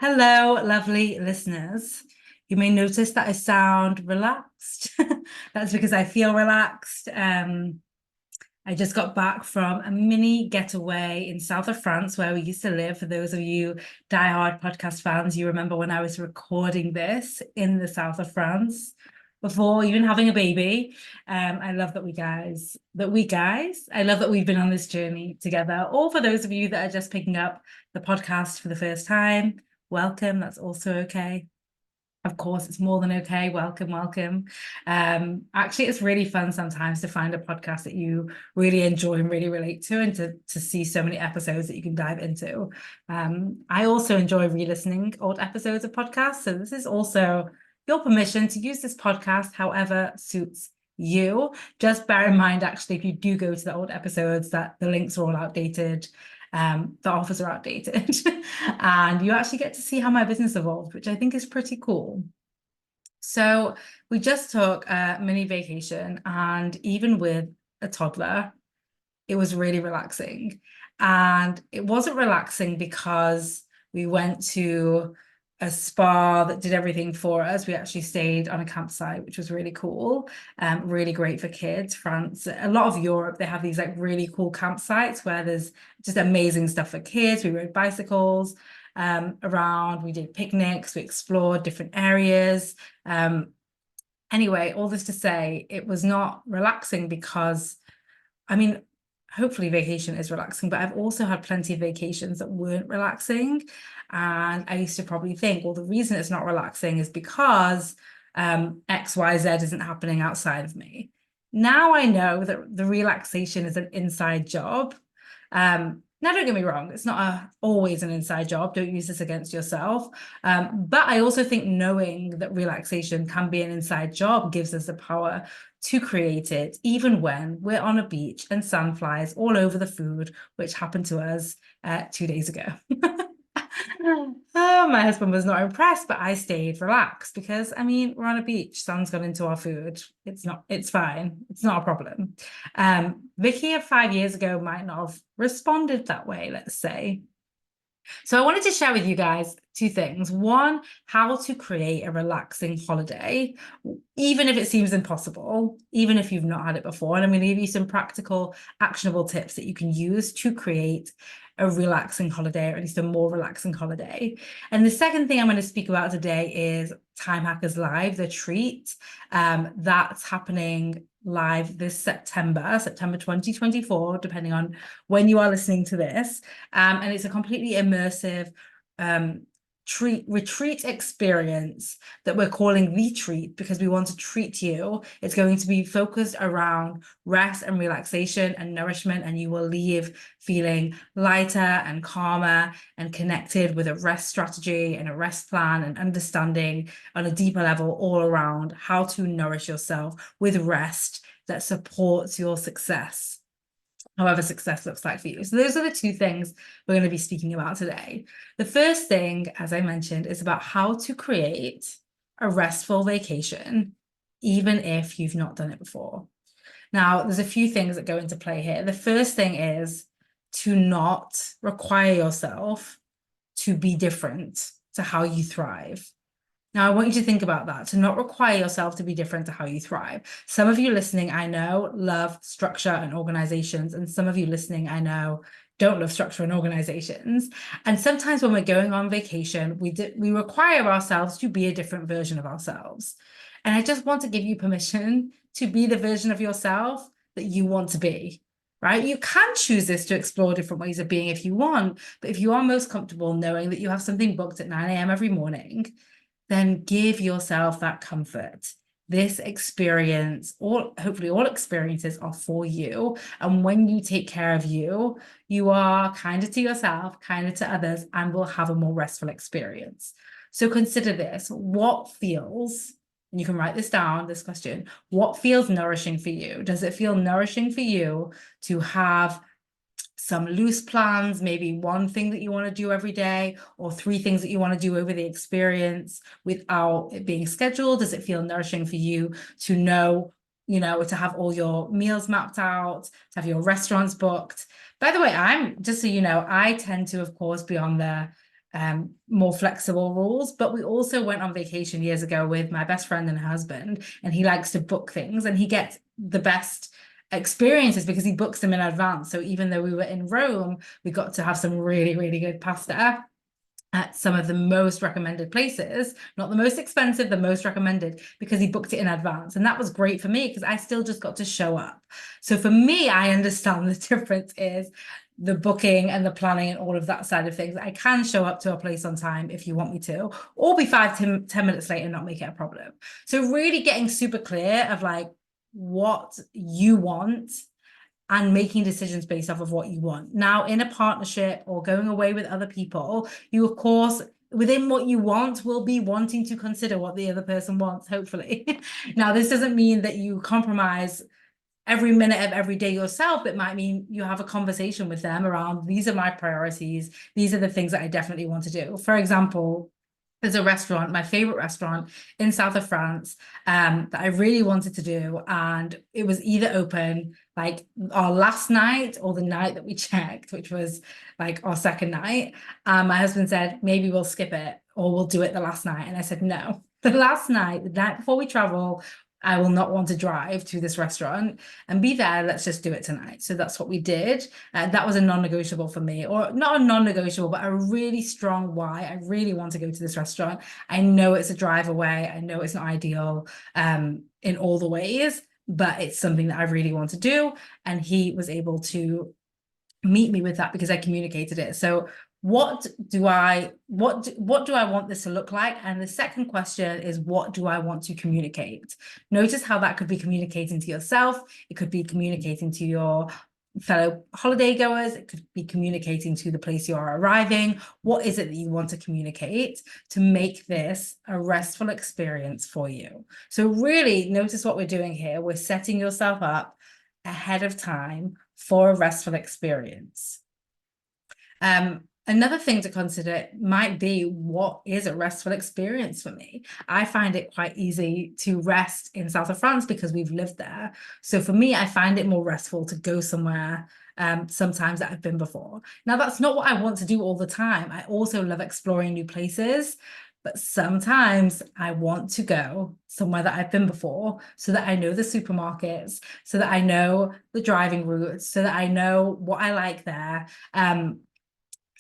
Hello, lovely listeners. You may notice that I sound relaxed. That's because I feel relaxed. I just got back from a mini getaway in south of France where we used to live. For those of you diehard podcast fans, you remember when I was recording this in the south of France before even having a baby. I love I love that we've been on this journey together. Or for those of you that are just picking up the podcast for the first time, welcome. That's also okay. Of course, it's more than okay. Welcome, welcome. Actually, it's really fun sometimes to find a podcast that you really enjoy and really relate to, and to see so many episodes that you can dive into. I also enjoy re-listening old episodes of podcasts, so this is also your permission to use this podcast however suits you. Just bear in mind, actually, if you do go to the old episodes, that the links are all outdated. The offers are outdated and you actually get to see how my business evolved, which I think is pretty cool. So we just took a mini vacation, and even with a toddler, it was really relaxing. And it wasn't relaxing because we went to a spa that did everything for us. We actually stayed on a campsite, which was really cool. Really great for kids. France, a lot of Europe, they have these like really cool campsites where there's just amazing stuff for kids. We rode bicycles around, we did picnics, we explored different areas. Anyway, all this to say, it was not relaxing because, I mean, hopefully vacation is relaxing, but I've also had plenty of vacations that weren't relaxing. And I used to probably think, well, the reason it's not relaxing is because XYZ isn't happening outside of me. Now I know that the relaxation is an inside job. Now, don't get me wrong, it's not always an inside job. Don't use this against yourself. But I also think knowing that relaxation can be an inside job gives us the power to create it, even when we're on a beach and sand flies all over the food, which happened to us 2 days ago. Oh, my husband was not impressed, but I stayed relaxed because, I mean, we're on a beach, sand's gone into our food. It's fine. It's not a problem. Vicky of 5 years ago might not have responded that way, let's say. So I wanted to share with you guys two things. One, how to create a relaxing holiday, even if it seems impossible, even if you've not had it before. And I'm going to give you some practical, actionable tips that you can use to create a relaxing holiday, or at least a more relaxing holiday. And the second thing I'm going to speak about today is Time Hackers Live, the treat. That's happening live this September 2024, depending on when you are listening to this. And it's a completely immersive retreat experience that we're calling the treat because we want to treat you. It's going to be focused around rest and relaxation and nourishment, and you will leave feeling lighter and calmer and connected with a rest strategy and a rest plan and understanding on a deeper level all around how to nourish yourself with rest that supports your success, however success looks like for you. So those are the two things we're going to be speaking about today. The first thing, as I mentioned, is about how to create a restful vacation, even if you've not done it before. Now, there's a few things that go into play here. The first thing is to not require yourself to be different to how you thrive. Now, I want you to think about that, to not require yourself to be different to how you thrive. Some of you listening, I know, love structure and organizations, and some of you listening, I know, don't love structure and organizations. And sometimes when we're going on vacation, we require ourselves to be a different version of ourselves. And I just want to give you permission to be the version of yourself that you want to be. Right? You can choose this to explore different ways of being if you want, but if you are most comfortable knowing that you have something booked at 9 a.m. every morning, then give yourself that comfort. This experience, hopefully all experiences are for you. And when you take care of you, you are kinder to yourself, kinder to others, and will have a more restful experience. So consider this. What feels, and you can write this down, this question, what feels nourishing for you? Does it feel nourishing for you to have some loose plans, maybe one thing that you want to do every day, or three things that you want to do over the experience without it being scheduled? Does it feel nourishing for you to know, to have all your meals mapped out, to have your restaurants booked? By the way, just so you know, I tend to, of course, be on the more flexible rules. But we also went on vacation years ago with my best friend and her husband, and he likes to book things, and he gets the best experiences because he books them in advance. So even though we were in Rome, we got to have some really, really good pasta at some of the most recommended places, not the most expensive, the most recommended, because he booked it in advance. And that was great for me because I still just got to show up. So for me, I understand the difference is the booking and the planning and all of that side of things. I can show up to a place on time if you want me to, or be 10 minutes late and not make it a problem. So really getting super clear of like what you want and making decisions based off of what you want. Now, in a partnership or going away with other people, you, of course, within what you want, will be wanting to consider what the other person wants, hopefully. Now, this doesn't mean that you compromise every minute of every day yourself. It might mean you have a conversation with them around, these are my priorities. These are the things that I definitely want to do. For example, there's a restaurant, my favorite restaurant in south of France, that I really wanted to do. And it was either open like our last night or the night that we checked, which was like our second night. My husband said, maybe we'll skip it or we'll do it the last night. And I said, no, the last night, the night before we travel, I will not want to drive to this restaurant and be there. Let's just do it tonight. So that's what we did. That was a non-negotiable for me, or not a non-negotiable, but a really strong why. I really want to go to this restaurant. I know it's a drive away. I know it's not ideal in all the ways, but it's something that I really want to do. And he was able to meet me with that because I communicated it. So what do I want this to look like? And the second question is, what do I want to communicate? Notice how that could be communicating to yourself. It could be communicating to your fellow holiday goers. It could be communicating to the place you are arriving. What is it that you want to communicate to make this a restful experience for you? So really notice what we're doing here. We're setting yourself up ahead of time for a restful experience. Another thing to consider might be, what is a restful experience for me? I find it quite easy to rest in south of France because we've lived there. So for me, I find it more restful to go somewhere sometimes that I've been before. Now, that's not what I want to do all the time. I also love exploring new places, but sometimes I want to go somewhere that I've been before so that I know the supermarkets, so that I know the driving routes, so that I know what I like there.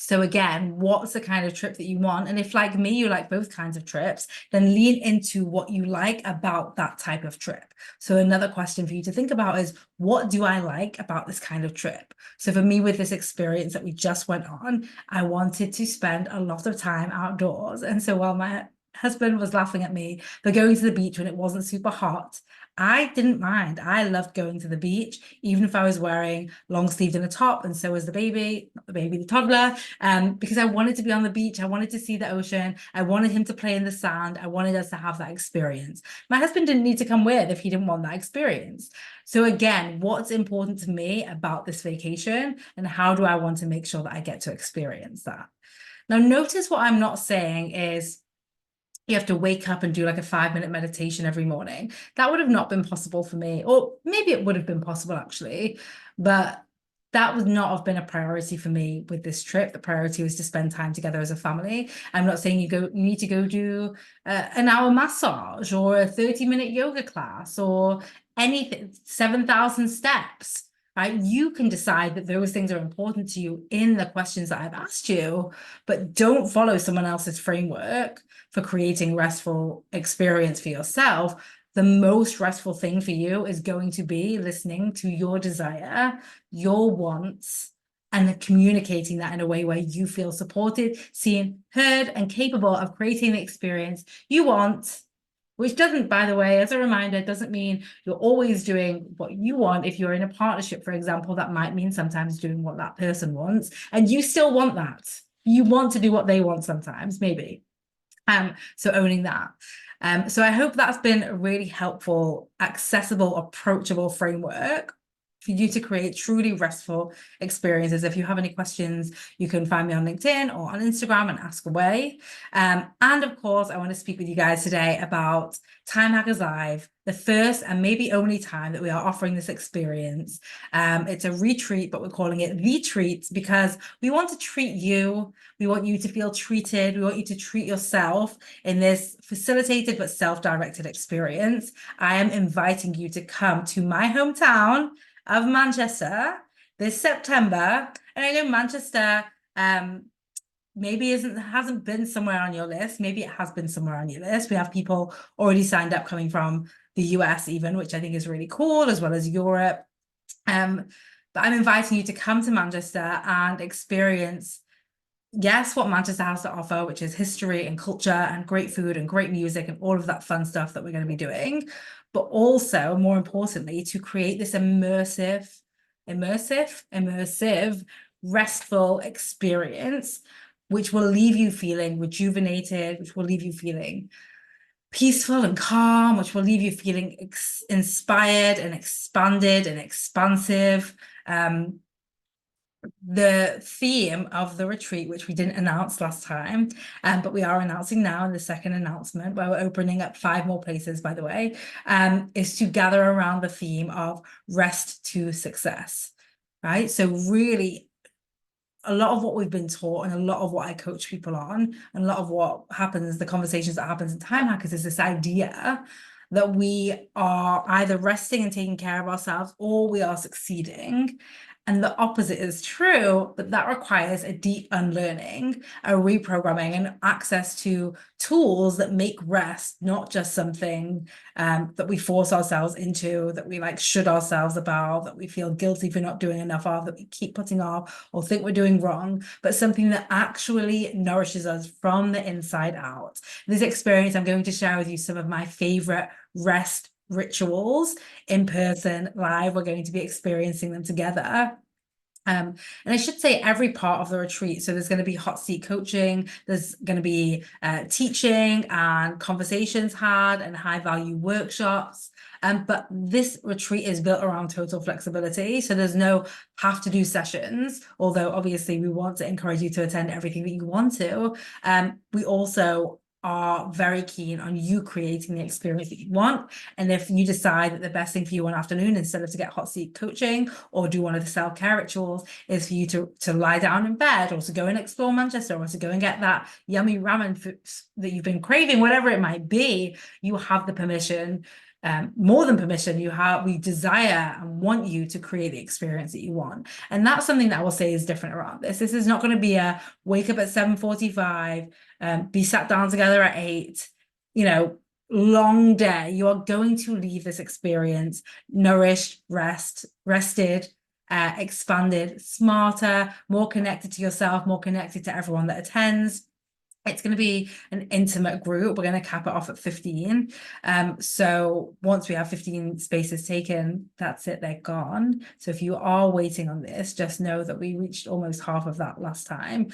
So again, what's the kind of trip that you want? And if, like me, you like both kinds of trips, then lean into what you like about that type of trip. So another question for you to think about is, what do I like about this kind of trip? So for me, with this experience that we just went on, I wanted to spend a lot of time outdoors. And so while my husband was laughing at me for going to the beach when it wasn't super hot, I didn't mind. I loved going to the beach, even if I was wearing long sleeved and a top, and so was the baby, not the baby, the toddler, because I wanted to be on the beach. I wanted to see the ocean. I wanted him to play in the sand. I wanted us to have that experience. My husband didn't need to come with if he didn't want that experience. So again, what's important to me about this vacation, and how do I want to make sure that I get to experience that? Now, notice what I'm not saying is, you have to wake up and do like a 5-minute meditation every morning. That would have not been possible for me, or maybe it would have been possible actually, but that would not have been a priority for me with this trip. The priority was to spend time together as a family. I'm not saying you need to go do an hour massage or a 30-minute yoga class or anything, 7,000 steps. Right? You can decide that those things are important to you in the questions that I've asked you, but don't follow someone else's framework for creating restful experience for yourself. The most restful thing for you is going to be listening to your desire, your wants, and communicating that in a way where you feel supported, seen, heard, and capable of creating the experience you want. Which doesn't, by the way, as a reminder, doesn't mean you're always doing what you want. If you're in a partnership, for example, that might mean sometimes doing what that person wants, and you still want that. You want to do what they want sometimes, maybe. So owning that. So I hope that's been a really helpful, accessible, approachable framework for you to create truly restful experiences. If you have any questions, you can find me on LinkedIn or on Instagram and ask away. And of course, I want to speak with you guys today about Time Hackers Live, the first and maybe only time that we are offering this experience. It's a retreat, but we're calling it The Treat because we want to treat you. We want you to feel treated. We want you to treat yourself in this facilitated but self-directed experience. I am inviting you to come to my hometown of Manchester this September. And I know Manchester maybe hasn't been somewhere on your list. Maybe it has been somewhere on your list. We have people already signed up coming from the US even, which I think is really cool, as well as Europe. But I'm inviting you to come to Manchester and experience, yes, what Manchester has to offer, which is history and culture and great food and great music and all of that fun stuff that we're going to be doing, but also, more importantly, to create this immersive, restful experience, which will leave you feeling rejuvenated, which will leave you feeling peaceful and calm, which will leave you feeling inspired and expanded and expansive. The theme of the retreat, which we didn't announce last time, but we are announcing now in the second announcement, where we're opening up 5 more places, by the way, is to gather around the theme of rest to success, right? So really, a lot of what we've been taught and a lot of what I coach people on, and a lot of what happens, the conversations that happens in Time Hackers, is this idea that we are either resting and taking care of ourselves or we are succeeding. And the opposite is true, but that requires a deep unlearning, a reprogramming, and access to tools that make rest not just something that we force ourselves into, that we like should ourselves about, that we feel guilty for not doing enough of, that we keep putting off or think we're doing wrong, but something that actually nourishes us from the inside out. This experience, I'm going to share with you some of my favorite rest rituals in person live. We're going to be experiencing them together. And I should say every part of the retreat. So there's going to be hot seat coaching, there's going to be teaching and conversations had and high value workshops. But this retreat is built around total flexibility. So there's no have to do sessions, although obviously we want to encourage you to attend everything that you want to. We also are very keen on you creating the experience that you want. And if you decide that the best thing for you one afternoon, instead of to get hot seat coaching or do one of the self-care rituals, is for you to lie down in bed or to go and explore Manchester or to go and get that yummy ramen that you've been craving, whatever it might be, you have the permission, more than permission, we desire and want you to create the experience that you want. And that's something that I will say is different around this. This is not going to be a wake up at 7:45, be sat down together at 8, long day. You are going to leave this experience nourished, rested, expanded, smarter, more connected to yourself, more connected to everyone that attends. It's going to be an intimate group. We're going to cap it off at 15. So once we have 15 spaces taken, that's it, they're gone. So if you are waiting on this, just know that we reached almost half of that last time.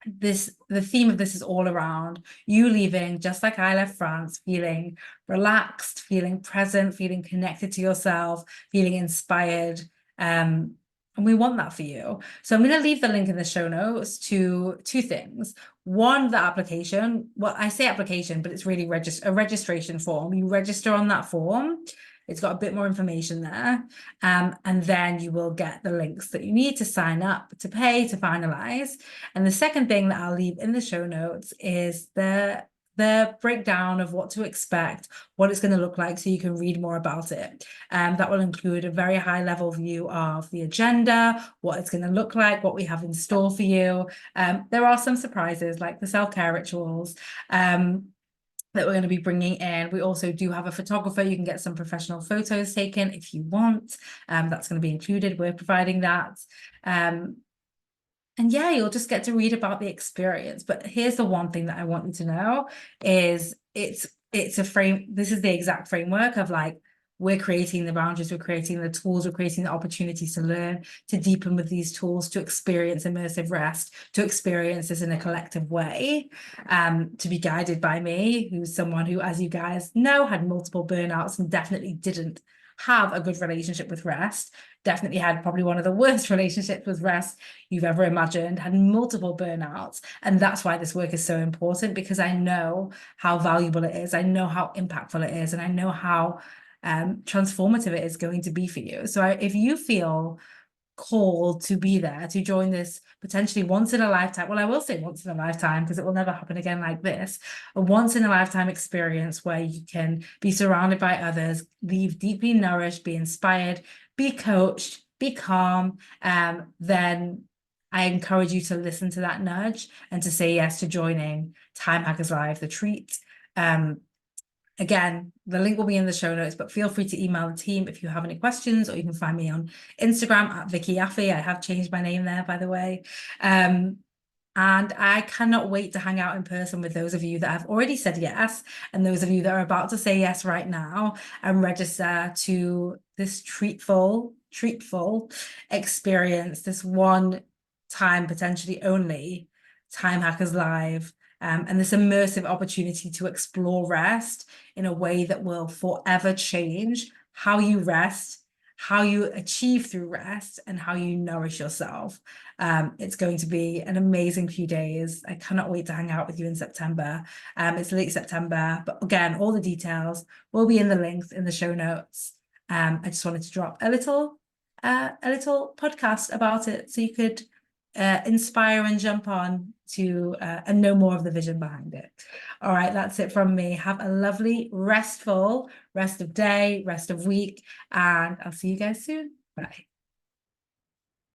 The theme of this is all around you leaving, just like I left France, feeling relaxed, feeling present, feeling connected to yourself, feeling inspired. And we want that for you. So I'm going to leave the link in the show notes to 2 things. One, the application. Well, I say application, but it's really a registration form. You register on that form. It's got a bit more information there. And then you will get the links that you need to sign up, to pay, to finalize. And the second thing that I'll leave in the show notes is the breakdown of what to expect, what it's going to look like, so you can read more about it. That will include a very high level view of the agenda, what it's going to look like, what we have in store for you. There are some surprises like the self-care rituals that we're going to be bringing in. We also do have a photographer. You can get some professional photos taken if you want. That's going to be included. We're providing that. And yeah, you'll just get to read about the experience. But here's the one thing that I want you to know is it's a frame. This is the exact framework of like, we're creating the boundaries, we're creating the tools, we're creating the opportunities to learn, to deepen with these tools, to experience immersive rest, to experience this in a collective way, to be guided by me, who's someone who, as you guys know, had multiple burnouts and definitely didn't have a good relationship with rest, definitely had probably one of the worst relationships with rest you've ever imagined, had multiple burnouts. And that's why this work is so important, because I know how valuable it is. I know how impactful it is. And I know how transformative it is going to be for you. So if you feel called to be there to join this potentially once in a lifetime, well, I will say once in a lifetime because it will never happen again like this, a once in a lifetime experience where you can be surrounded by others, leave deeply nourished, be inspired, be coached, be calm, then I encourage you to listen to that nudge and to say yes to joining Time Hackers Live, the treat. Again, the link will be in the show notes, but feel free to email the team if you have any questions, or you can find me on Instagram at Vicky Yaffe. I have changed my name there, by the way. And I cannot wait to hang out in person with those of you that have already said yes, and those of you that are about to say yes right now and register to this treatful experience, this one time, potentially only, Time Hackers Live. And this immersive opportunity to explore rest in a way that will forever change how you rest, how you achieve through rest, and how you nourish yourself. It's going to be an amazing few days. I cannot wait to hang out with you in September. It's late September, but again, all the details will be in the links in the show notes. I just wanted to drop a little podcast about it so you could inspire and jump on to and know more of the vision behind it. All right, that's it from me. Have a lovely, restful rest of day, rest of week, and I'll see you guys soon. Bye.